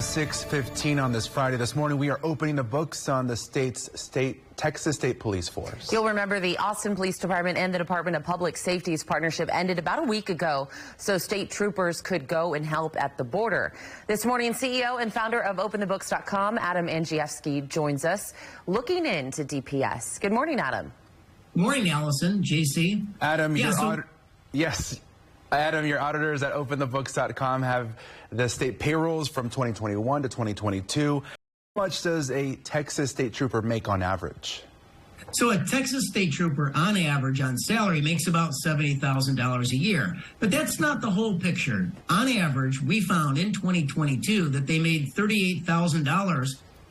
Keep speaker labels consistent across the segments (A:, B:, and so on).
A: 6:15 on this Friday. This morning, we are opening the books on the Texas State Police Force.
B: You'll remember the Austin Police Department and the Department of Public Safety's partnership ended about a week ago, so state troopers could go and help at the border. This morning, CEO and founder of OpenTheBooks.com, Adam Andrzejewski, joins us looking into DPS. Good morning, Adam.
C: Good morning, Allison, JC.
A: Adam, Adam, your auditors at OpenTheBooks.com have the state payrolls from 2021 to 2022. How much does a Texas state trooper make on average?
C: So a Texas state trooper on average on salary makes about $70,000 a year. But that's not the whole picture. On average, we found in 2022 that they made $38,000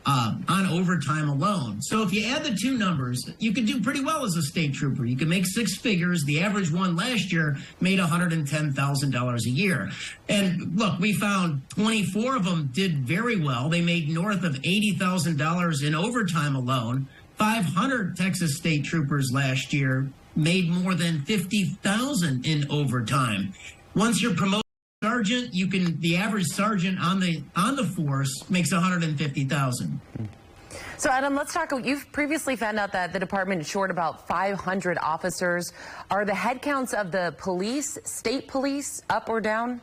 C: on overtime alone. So if you add the two numbers, you could do pretty well as a state trooper. You could make six figures. The average one last year made $110,000 a year. And look, we found 24 of them did very well. They made north of $80,000 in overtime alone. 500 Texas state troopers last year made more than $50,000 in overtime. Once you're promoted sergeant, the average sergeant on the force makes $150,000.
B: So Adam, let's talk. You've previously found out that the department is short about 500 officers. Are the headcounts of the police, state police, up or down?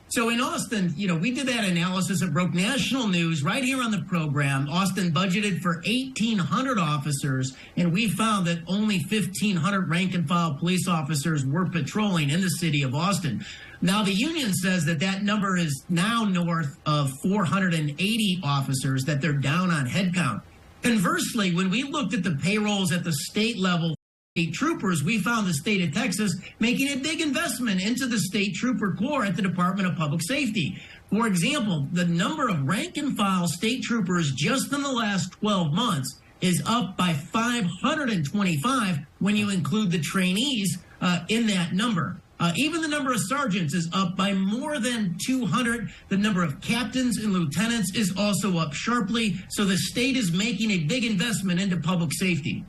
C: So in Austin, we did that analysis. It broke national news right here on the program. Austin budgeted for 1,800 officers, and we found that only 1,500 rank and file police officers were patrolling in the city of Austin. Now, the union says that number is now north of 480 officers, that they're down on headcount. Conversely, when we looked at the payrolls at the state level, state troopers, we found the state of Texas making a big investment into the state trooper corps at the Department of Public Safety. For example, the number of rank and file state troopers just in the last 12 months is up by 525 when you include the trainees in that number. Even the number of sergeants is up by more than 200. The number of captains and lieutenants is also up sharply. So the state is making a big investment into public safety.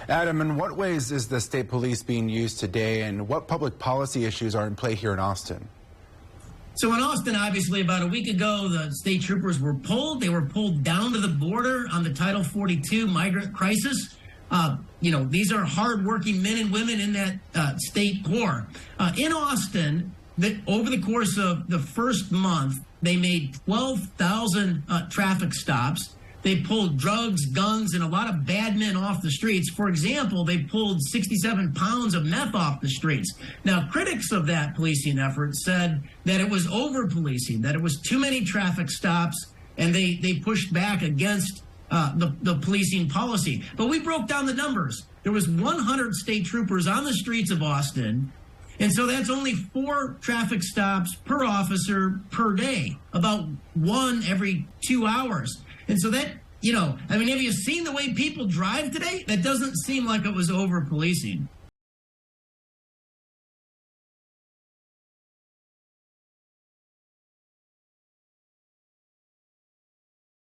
A: Adam, in what ways is the state police being used today, and what public policy issues are in play here in Austin?
C: So in Austin, obviously, about a week ago, the state troopers were pulled. They were pulled down to the border on the Title 42 migrant crisis. These are hardworking men and women in that state corps. In Austin, over the course of the first month, they made 12,000 traffic stops. They pulled drugs, guns, and a lot of bad men off the streets. For example, they pulled 67 pounds of meth off the streets. Now, critics of that policing effort said that it was over-policing, that it was too many traffic stops, and they pushed back against the policing policy. But we broke down the numbers. There was 100 state troopers on the streets of Austin, and so that's only 4 traffic stops per officer per day, about 1 every 2 hours. And so that, have you seen the way people drive today? That doesn't seem like it was over-policing.